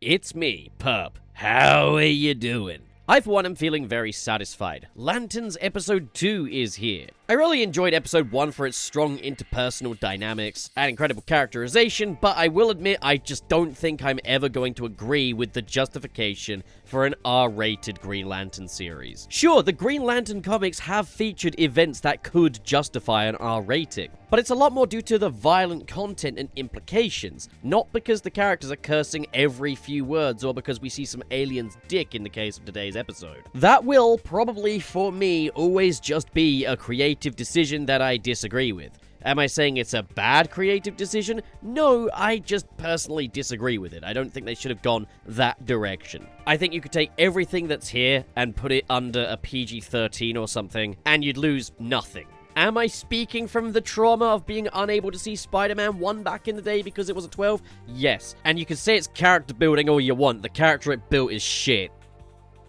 It's me, Pup. How are you doing? I, for one, am feeling very satisfied. Lanterns Episode 2 is here. I really enjoyed Episode 1 for its strong interpersonal dynamics and incredible characterization, but I will admit I just don't think I'm ever going to agree with the justification for an R-rated Green Lantern series. Sure, the Green Lantern comics have featured events that could justify an R rating, but it's a lot more due to the violent content and implications, not because the characters are cursing every few words or because we see some alien's dick in the case of today's episode. That will probably, for me, always just be a creative decision that I disagree with. Am I saying it's a bad creative decision? No, I just personally disagree with it. I don't think they should have gone that direction. I think you could take everything that's here and put it under a PG-13 or something, and you'd lose nothing. Am I speaking from the trauma of being unable to see Spider-Man 1 back in the day because it was a 12? Yes. And you can say it's character building all you want. The character it built is shit.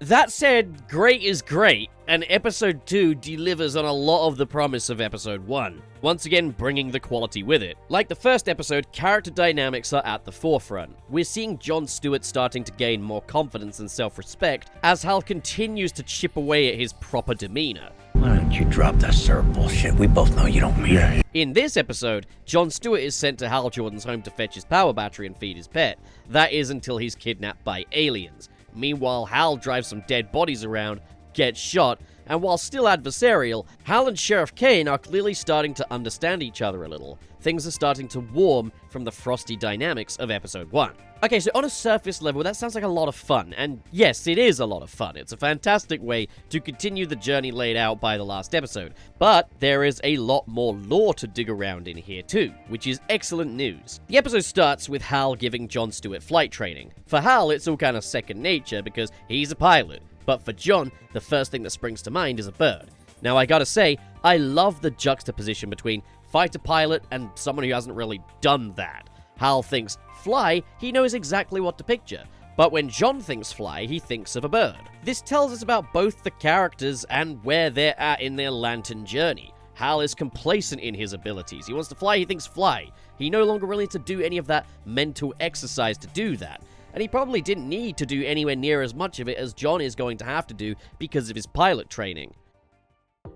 That said, great is great, and Episode 2 delivers on a lot of the promise of Episode 1, once again bringing the quality with it. Like the first episode, character dynamics are at the forefront. We're seeing John Stewart starting to gain more confidence and self-respect as Hal continues to chip away at his proper demeanor. Why don't you drop that sir bullshit? We both know you don't mean it. In this episode, John Stewart is sent to Hal Jordan's home to fetch his power battery and feed his pet. That is until he's kidnapped by aliens. Meanwhile, Hal drives some dead bodies around, gets shot, and while still adversarial, Hal and Sheriff Kane are clearly starting to understand each other a little. Things are starting to warm from the frosty dynamics of Episode 1. Okay, so on a surface level, that sounds like a lot of fun, and yes, it is a lot of fun. It's a fantastic way to continue the journey laid out by the last episode, but there is a lot more lore to dig around in here too, which is excellent news. The episode starts with Hal giving John Stewart flight training. For Hal, it's all kind of second nature because he's a pilot, but for John, the first thing that springs to mind is a bird. Now, I gotta say, I love the juxtaposition between fighter pilot and someone who hasn't really done that. Hal thinks fly, he knows exactly what to picture. But when John thinks fly, he thinks of a bird. This tells us about both the characters and where they're at in their lantern journey. Hal is complacent in his abilities. He wants to fly, he thinks fly. He no longer really needs to do any of that mental exercise to do that. And he probably didn't need to do anywhere near as much of it as John is going to have to do because of his pilot training.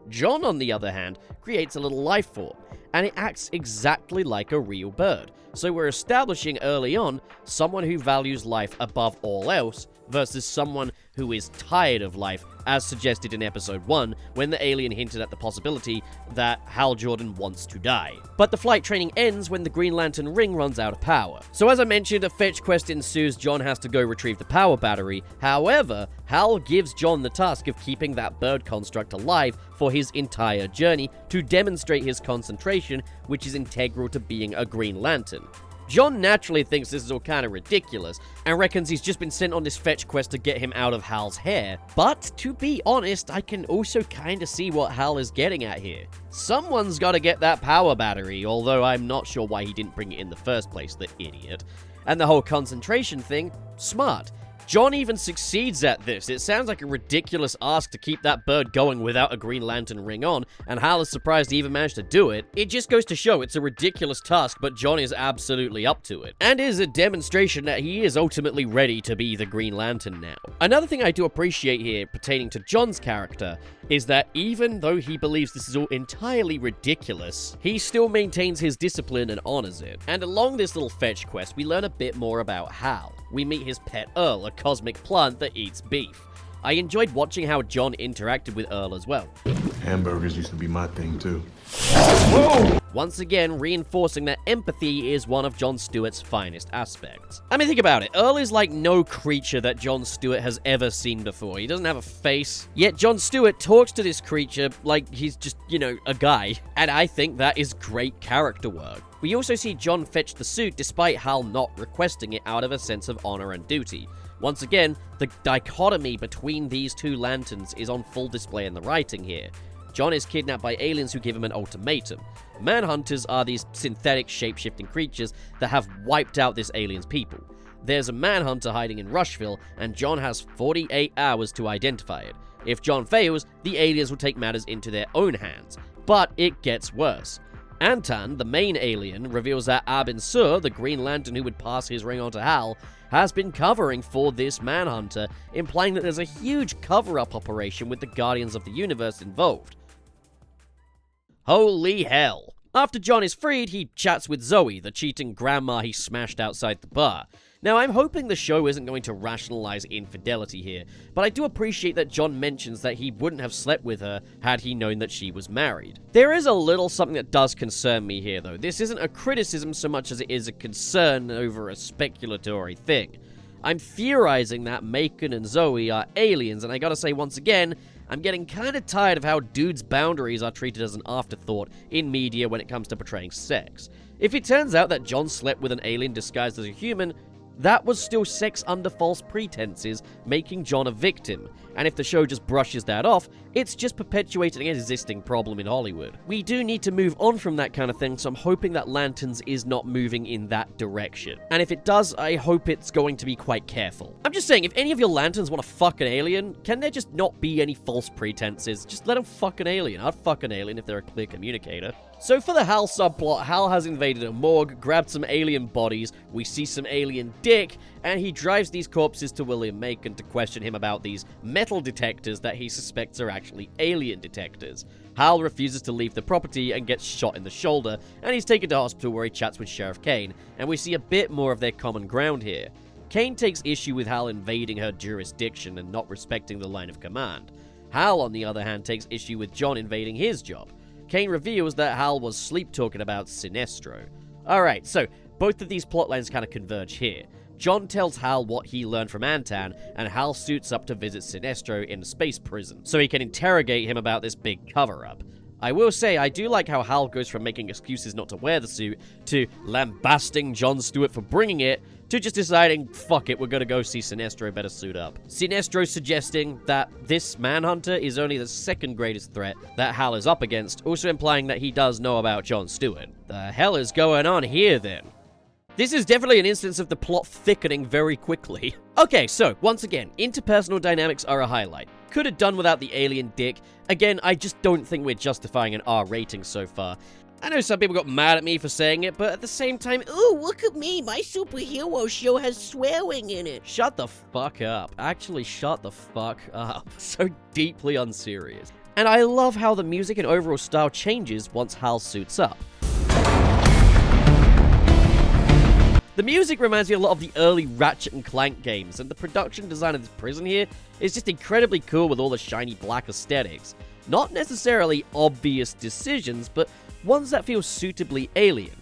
John, on the other hand, creates a little life form, and it acts exactly like a real bird. So we're establishing early on someone who values life above all else versus someone who is tired of life, as suggested in Episode 1 when the alien hinted at the possibility that Hal Jordan wants to die. But the flight training ends when the Green Lantern ring runs out of power. So as I mentioned, a fetch quest ensues. John has to go retrieve the power battery. However, Hal gives John the task of keeping that bird construct alive for his entire journey to demonstrate his concentration, which is integral to being a Green Lantern. John naturally thinks this is all kind of ridiculous, and reckons he's just been sent on this fetch quest to get him out of Hal's hair. But, to be honest, I can also kind of see what Hal is getting at here. Someone's got to get that power battery, although I'm not sure why he didn't bring it in the first place, the idiot. And the whole concentration thing, smart. John even succeeds at this. It sounds like a ridiculous ask to keep that bird going without a Green Lantern ring on, and Hal is surprised he even managed to do it. It just goes to show it's a ridiculous task, but John is absolutely up to it, and is a demonstration that he is ultimately ready to be the Green Lantern now. Another thing I do appreciate here pertaining to John's character is that even though he believes this is all entirely ridiculous, he still maintains his discipline and honors it. And along this little fetch quest, we learn a bit more about Hal. We meet his pet Earl, a cosmic plant that eats beef. I enjoyed watching how John interacted with Earl as well. Hamburgers used to be my thing too. Whoa! Once again, reinforcing that empathy is one of John Stewart's finest aspects. I mean, think about it. Earl is like no creature that John Stewart has ever seen before. He doesn't have a face. Yet John Stewart talks to this creature like he's just, a guy. And I think that is great character work. We also see John fetch the suit despite Hal not requesting it out of a sense of honor and duty. Once again, the dichotomy between these two lanterns is on full display in the writing here. John is kidnapped by aliens who give him an ultimatum. Manhunters are these synthetic shape-shifting creatures that have wiped out this alien's people. There's a manhunter hiding in Rushville, and John has 48 hours to identify it. If John fails, the aliens will take matters into their own hands. But it gets worse. Antan, the main alien, reveals that Abin Sur, the Green Lantern who would pass his ring on to Hal, has been covering for this Manhunter, implying that there's a huge cover-up operation with the Guardians of the Universe involved. Holy hell. After John is freed, he chats with Zoe, the cheating grandma he smashed outside the bar. Now, I'm hoping the show isn't going to rationalize infidelity here, but I do appreciate that John mentions that he wouldn't have slept with her had he known that she was married. There is a little something that does concern me here, though. This isn't a criticism so much as it is a concern over a speculatory thing. I'm theorizing that Macon and Zoe are aliens, and I gotta say once again, I'm getting kinda tired of how dudes' boundaries are treated as an afterthought in media when it comes to portraying sex. If it turns out that John slept with an alien disguised as a human, that was still sex under false pretenses, making John a victim. And if the show just brushes that off, it's just perpetuating an existing problem in Hollywood. We do need to move on from that kind of thing, so I'm hoping that Lanterns is not moving in that direction. And if it does, I hope it's going to be quite careful. I'm just saying, if any of your Lanterns want to fuck an alien, can there just not be any false pretenses? Just let them fuck an alien. I'd fuck an alien if they're a clear communicator. So for the Hal subplot, Hal has invaded a morgue, grabbed some alien bodies, we see some alien dick, and he drives these corpses to William Macon to question him about these metal detectors that he suspects are actually alien detectors. Hal refuses to leave the property and gets shot in the shoulder, and he's taken to hospital where he chats with Sheriff Kane, and we see a bit more of their common ground here. Kane takes issue with Hal invading her jurisdiction and not respecting the line of command. Hal, on the other hand, takes issue with John invading his job. Kane reveals that Hal was sleep-talking about Sinestro. Alright, so both of these plotlines kind of converge here. John tells Hal what he learned from Antan, and Hal suits up to visit Sinestro in a space prison, so he can interrogate him about this big cover-up. I will say, I do like how Hal goes from making excuses not to wear the suit, to lambasting Jon Stewart for bringing it, to just deciding, fuck it, we're gonna go see Sinestro, better suit up. Sinestro suggesting that this Manhunter is only the second greatest threat that Hal is up against, also implying that he does know about Jon Stewart. The hell is going on here, then? This is definitely an instance of the plot thickening very quickly. Okay, so, once again, interpersonal dynamics are a highlight. Could have done without the alien dick. Again, I just don't think we're justifying an R rating so far. I know some people got mad at me for saying it, but at the same time, ooh, look at me, my superhero show has swearing in it. Shut the fuck up. Actually, shut the fuck up. So deeply unserious. And I love how the music and overall style changes once Hal suits up. The music reminds me a lot of the early Ratchet and Clank games, and the production design of this prison here is just incredibly cool with all the shiny black aesthetics. Not necessarily obvious decisions, but ones that feel suitably alien.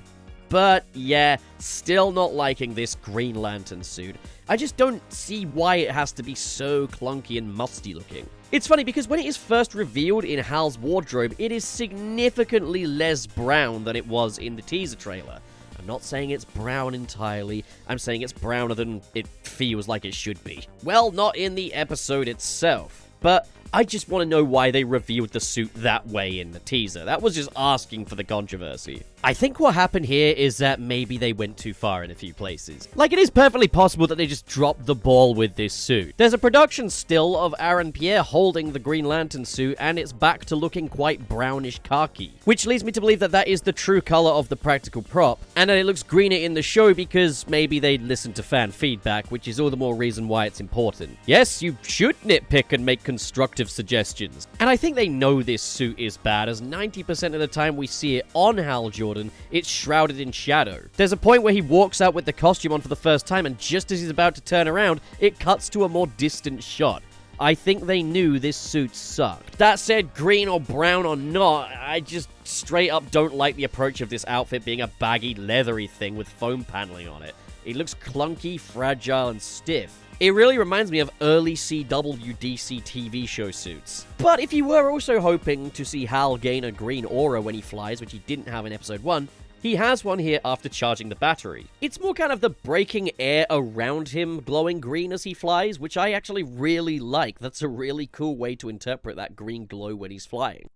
But yeah, still not liking this Green Lantern suit. I just don't see why it has to be so clunky and musty looking. It's funny because when it is first revealed in Hal's wardrobe, it is significantly less brown than it was in the teaser trailer. I'm not saying it's brown entirely, I'm saying it's browner than it feels like it should be. Well, not in the episode itself, but I just want to know why they revealed the suit that way in the teaser. That was just asking for the controversy. I think what happened here is that maybe they went too far in a few places. Like, it is perfectly possible that they just dropped the ball with this suit. There's a production still of Aaron Pierre holding the Green Lantern suit, and it's back to looking quite brownish khaki, which leads me to believe that that is the true color of the practical prop, and that it looks greener in the show because maybe they listened to fan feedback, which is all the more reason why it's important. Yes, you should nitpick and make constructive suggestions. And I think they know this suit is bad, as 90% of the time we see it on Hal Jordan, it's shrouded in shadow. There's a point where he walks out with the costume on for the first time, and just as he's about to turn around, it cuts to a more distant shot. I think they knew this suit sucked. That said, green or brown or not, I just straight up don't like the approach of this outfit being a baggy, leathery thing with foam paneling on it. It looks clunky, fragile, and stiff. It really reminds me of early CW DC TV show suits. But if you were also hoping to see Hal gain a green aura when he flies, which he didn't have in episode 1, he has one here after charging the battery. It's more kind of the breaking air around him glowing green as he flies, which I actually really like. That's a really cool way to interpret that green glow when he's flying.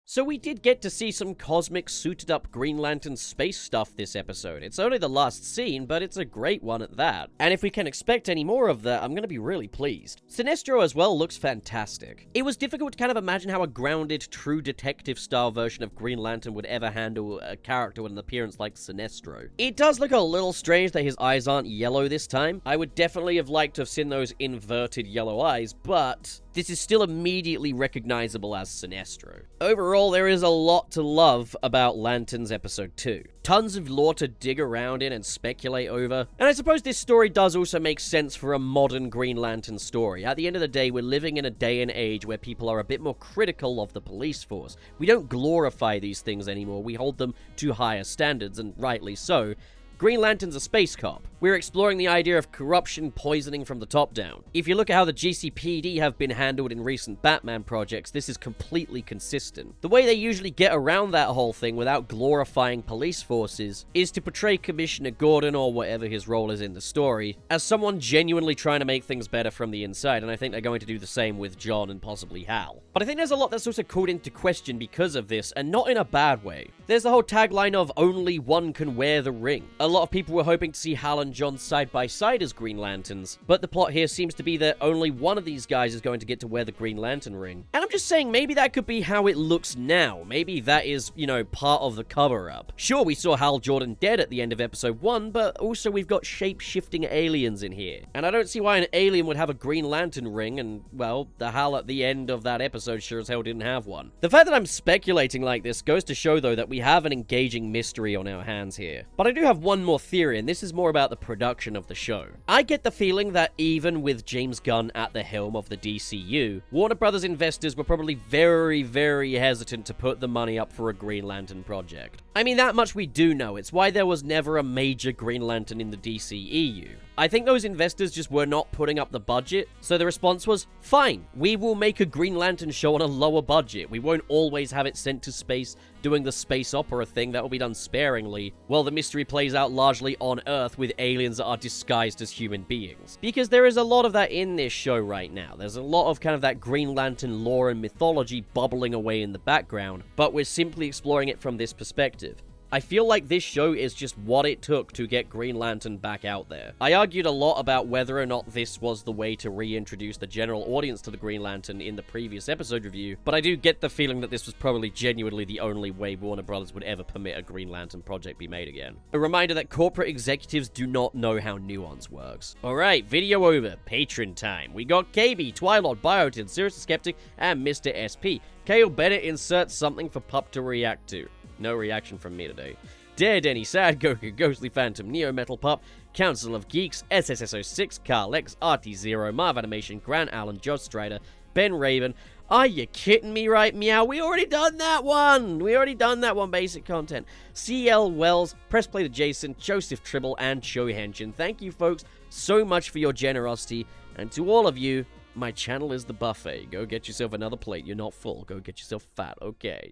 So we did get to see some cosmic suited up Green Lantern space stuff this episode. It's only the last scene, but it's a great one at that. And if we can expect any more of that, I'm gonna be really pleased. Sinestro as well looks fantastic. It was difficult to kind of imagine how a grounded, true detective style version of Green Lantern would ever handle a character with an appearance like Sinestro. It does look a little strange that his eyes aren't yellow this time. I would definitely have liked to have seen those inverted yellow eyes, but this is still immediately recognizable as Sinestro. Overall, there is a lot to love about Lanterns Episode 2. Tons of lore to dig around in and speculate over. And I suppose this story does also make sense for a modern Green Lantern story. At the end of the day, we're living in a day and age where people are a bit more critical of the police force. We don't glorify these things anymore, we hold them to higher standards, and rightly so. Green Lantern's a space cop. We're exploring the idea of corruption poisoning from the top down. If you look at how the GCPD have been handled in recent Batman projects, this is completely consistent. The way they usually get around that whole thing without glorifying police forces is to portray Commissioner Gordon, or whatever his role is in the story, as someone genuinely trying to make things better from the inside, and I think they're going to do the same with John and possibly Hal. But I think there's a lot that's also called into question because of this, and not in a bad way. There's the whole tagline of only one can wear the ring. A lot of people were hoping to see Hal and John side by side as Green Lanterns, but the plot here seems to be that only one of these guys is going to get to wear the Green Lantern ring. And I'm just saying, maybe that could be how it looks now. Maybe that is, you know, part of the cover-up. Sure, we saw Hal Jordan dead at the end of episode 1, but also we've got shape-shifting aliens in here. And I don't see why an alien would have a Green Lantern ring, and, well, the Hal at the end of that episode sure as hell didn't have one. The fact that I'm speculating like this goes to show, though, that we have an engaging mystery on our hands here. But I do have one more theory, and this is more about the production of the show. I get the feeling that even with James Gunn at the helm of the DCU, Warner Brothers investors were probably very, very hesitant to put the money up for a Green Lantern project. I mean, that much we do know. It's why there was never a major Green Lantern in the DCEU. I think those investors just were not putting up the budget, so the response was, fine, we will make a Green Lantern show on a lower budget. We won't always have it sent to space doing the space opera thing. That will be done sparingly, while the mystery plays out largely on Earth with aliens that are disguised as human beings. Because there is a lot of that in this show right now. There's a lot of kind of that Green Lantern lore and mythology bubbling away in the background, but we're simply exploring it from this perspective. I feel like this show is just what it took to get Green Lantern back out there. I argued a lot about whether or not this was the way to reintroduce the general audience to the Green Lantern in the previous episode review, but I do get the feeling that this was probably genuinely the only way Warner Brothers would ever permit a Green Lantern project be made again. A reminder that corporate executives do not know how nuance works. Alright, video over. Patron time. We got KB, Twilot, Biotin, Sirius the Skeptic, and Mr. SP. Kale Bennett inserts something for Pup to react to. No reaction from me today. Dare Denny, Sad Goku, Ghostly Phantom, Neo Metal Pup, Council of Geeks, SSSO6, Carl X, RT0, Marv Animation, Grant Allen, Josh Strider, Ben Raven. Are you kidding me right, meow? We already done that one! We already done that one, basic content. CL Wells, Press Play to Jason, Joseph Tribble, and Cho Henshin. Thank you, folks, so much for your generosity. And to all of you, my channel is the buffet. Go get yourself another plate. You're not full. Go get yourself fat, okay?